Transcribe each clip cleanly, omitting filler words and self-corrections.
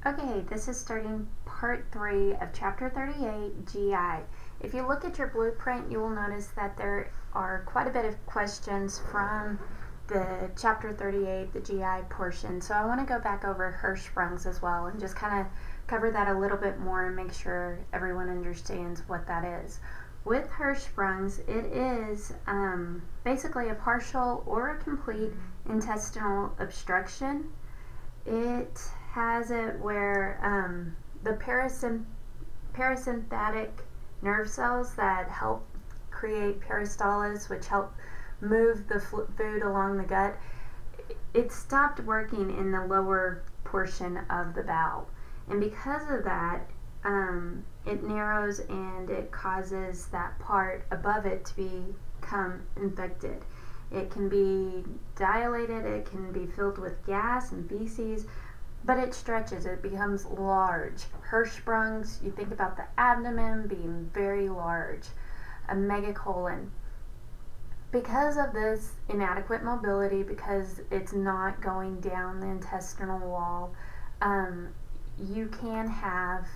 Okay, this is starting part 3 of chapter 38, GI. If you look at your blueprint, you will notice that there are quite a bit of questions from the chapter 38, the GI portion. So I want to go back over HIRSCHSPRUNG'S as well and just kind of cover that a little bit more and make sure everyone understands what that is. With HIRSCHSPRUNG'S, it is basically a partial or a complete intestinal obstruction. It has it where the parasympathetic nerve cells that help create peristalsis, which help move the food along the gut, it stopped working in the lower portion of the bowel. And because of that, it narrows and it causes that part above it to become infected. It can be dilated, it can be filled with gas and feces, but it stretches, it becomes large. HIRSCHSPRUNG'S, you think about the abdomen being very large, a megacolon. Because of this inadequate mobility, because it's not going down the intestinal wall, you can have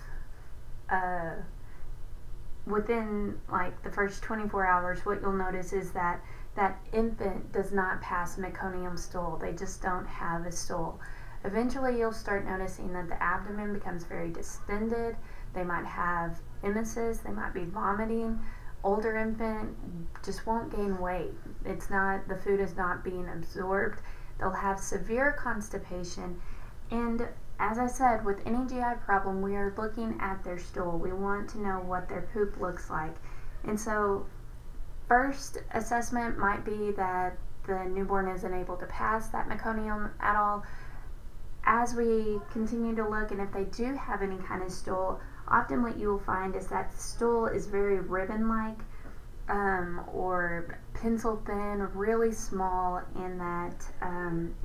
within like the first 24 hours, what you'll notice is that that infant does not pass meconium stool. They just don't have a stool. Eventually you'll start noticing that the abdomen becomes very distended. They might have emesis, they might be vomiting. Older infant just won't gain weight. It's not, the food is not being absorbed. They'll have severe constipation. And as I said, with any GI problem, we are looking at their stool. We want to know what their poop looks like. And so first assessment might be that the newborn isn't able to pass that meconium at all. As we continue to look, and if they do have any kind of stool, often what you will find is that stool is very ribbon-like or pencil thin, really small, in that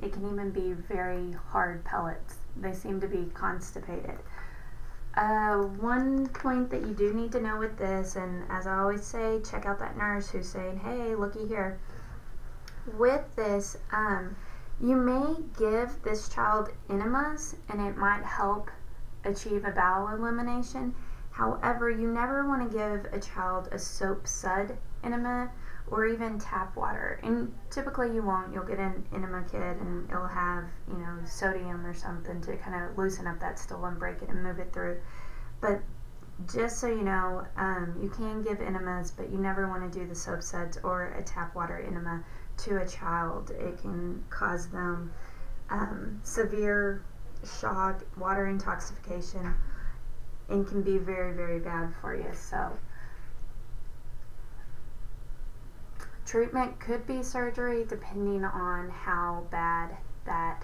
it can even be very hard pellets. They seem to be constipated. One point that you do need to know with this, and as I always say, check out that nurse who's saying, hey, looky here. With this, you may give this child enemas and it might help achieve a bowel elimination. However, you never want to give a child a soap sud enema or even tap water. And typically you won't. You'll get an enema kit and it'll have, you know, sodium or something to kind of loosen up that stool and break it and move it through. But just so you know, you can give enemas, but you never want to do the soap suds or a tap water enema to a child. It can cause them severe shock, water intoxication, and can be very, very bad for you. So treatment could be surgery depending on how bad that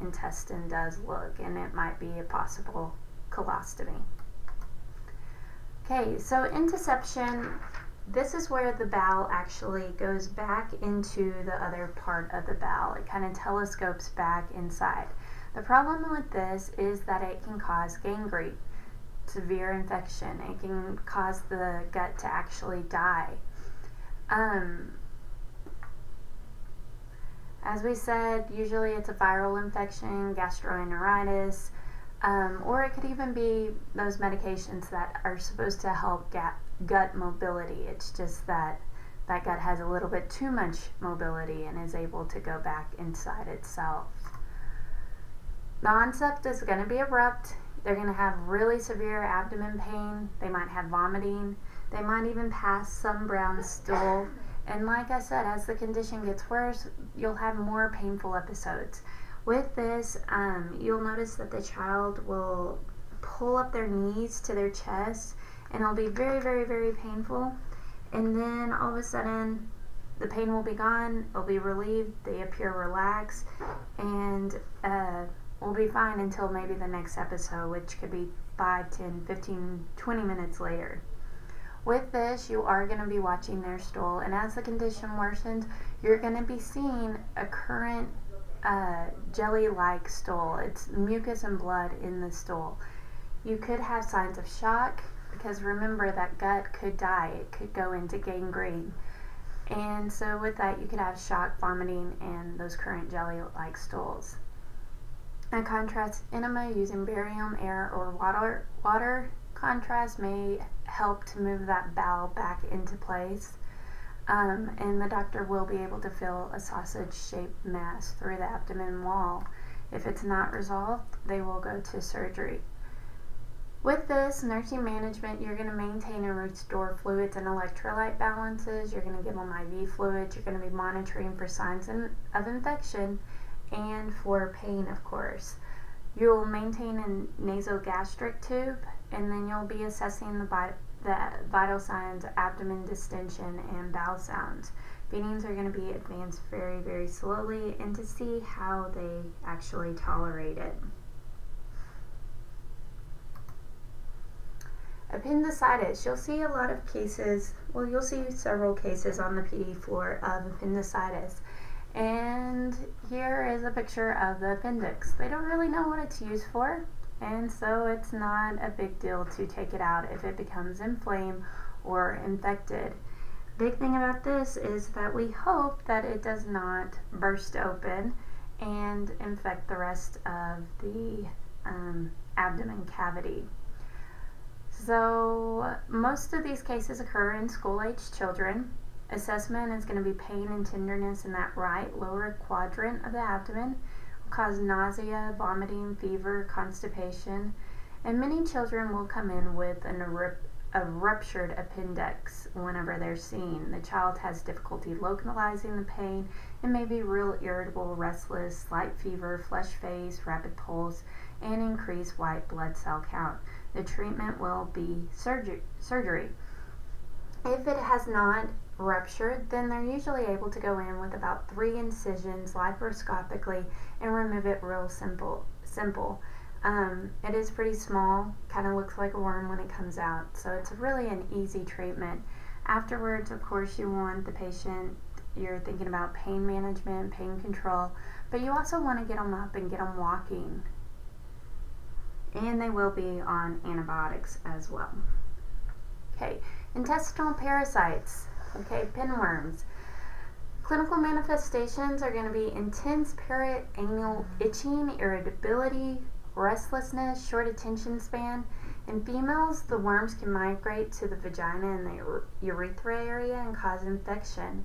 intestine does look, and it might be a possible colostomy. Okay, so intussusception, this is where the bowel actually goes back into the other part of the bowel. It kind of telescopes back inside. The problem with this is that it can cause gangrene, severe infection. It can cause the gut to actually die. As we said, usually it's a viral infection, gastroenteritis, or it could even be those medications that are supposed to help gut mobility. It's just that that gut has a little bit too much mobility and is able to go back inside itself. The onset is going to be abrupt. They're going to have really severe abdomen pain. They might have vomiting. They might even pass some brown stool. And like I said, as the condition gets worse, you'll have more painful episodes. With this, you'll notice that the child will pull up their knees to their chest, and it'll be very, very, very painful. And then all of a sudden, the pain will be gone. It'll be relieved. They appear relaxed, and we'll be fine until maybe the next episode, which could be 5, 10, 15, 20 minutes later. With this, you are going to be watching their stool, and as the condition worsens, you're going to be seeing a current jelly-like stool. It's mucus and blood in the stool. You could have signs of shock, because remember, that gut could die. It could go into gangrene. And so with that, you could have shock, vomiting, and those current jelly-like stools. A contrast enema using barium, air, or water contrast may help to move that bowel back into place. And the doctor will be able to fill a sausage-shaped mass through the abdomen wall. If it's not resolved, they will go to surgery. With this nursing management, you're going to maintain and restore fluids and electrolyte balances. You're going to give them IV fluids. You're going to be monitoring for signs of infection and for pain, of course. You'll maintain a nasogastric tube, and then you'll be assessing the vital signs, abdomen distension, and bowel sounds. Feedings are going to be advanced very, very slowly, and to see how they actually tolerate it. Appendicitis. You'll see a lot of cases, well, you'll see several cases on the PD floor of appendicitis. And here is a picture of the appendix. They don't really know what it's used for, and so it's not a big deal to take it out if it becomes inflamed or infected. Big thing about this is that we hope that it does not burst open and infect the rest of the abdomen cavity. So most of these cases occur in school-aged children. Assessment is going to be pain and tenderness in that right lower quadrant of the abdomen. Will cause nausea, vomiting, fever, constipation, and many children will come in with a ruptured appendix whenever they're seen. The child has difficulty localizing the pain and may be real irritable, restless, slight fever, flushed face, rapid pulse, and increased white blood cell count. The treatment will be surgery. If it has not ruptured, then they're usually able to go in with about 3 incisions laparoscopically and remove it real simple. It is pretty small, kind of looks like a worm when it comes out, so it's really an easy treatment. Afterwards, of course, you want the patient, you're thinking about pain management, pain control, but you also want to get them up and get them walking. And they will be on antibiotics as well. Okay, intestinal parasites. Okay, pinworms. Clinical manifestations are going to be intense perianal itching, irritability, restlessness, short attention span. In females, the worms can migrate to the vagina and the urethra area and cause infection.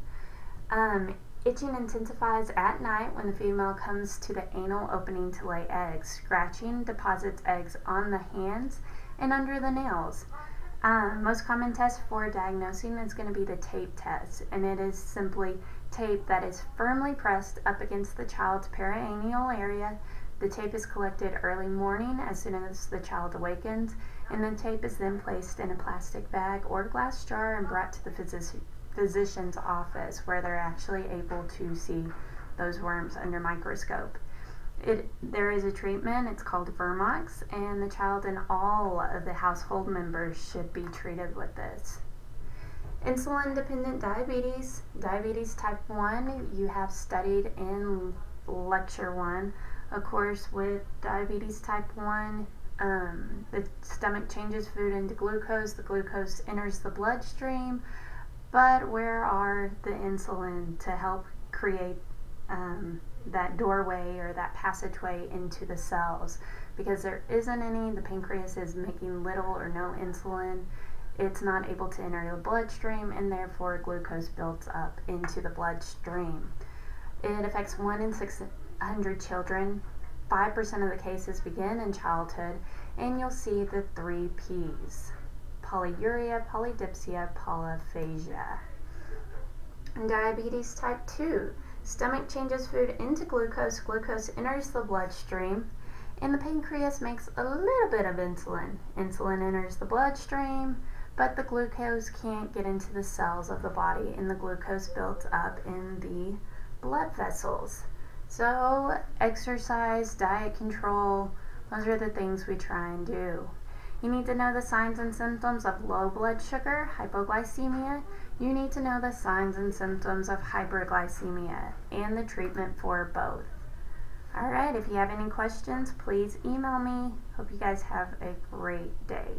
Itching intensifies at night when the female comes to the anal opening to lay eggs. Scratching deposits eggs on the hands and under the nails. Most common test for diagnosing is going to be the tape test, and it is simply tape that is firmly pressed up against the child's perianal area. The tape is collected early morning as soon as the child awakens, and the tape is then placed in a plastic bag or glass jar and brought to the physician's office, where they're actually able to see those worms under microscope. There is a treatment, it's called Vermox, and the child and all of the household members should be treated with this. Insulin-dependent diabetes, diabetes type 1, you have studied in lecture 1. Of course, with diabetes type 1, the stomach changes food into glucose, the glucose enters the bloodstream, but where are the insulin to help create that doorway or that passageway into the cells? Because there isn't any, the pancreas is making little or no insulin, it's not able to enter the bloodstream, and therefore glucose builds up into the bloodstream. It affects 1 in 600 children. 5% of the cases begin in childhood, and you'll see the 3 P's: polyuria, polydipsia, polyphagia. And diabetes type 2, stomach changes food into glucose, glucose enters the bloodstream, and the pancreas makes a little bit of insulin. Insulin enters the bloodstream, but the glucose can't get into the cells of the body, and the glucose builds up in the blood vessels. So exercise, diet control, those are the things we try and do. You need to know the signs and symptoms of low blood sugar, hypoglycemia. You need to know the signs and symptoms of hyperglycemia and the treatment for both. Alright, if you have any questions, please email me. Hope you guys have a great day.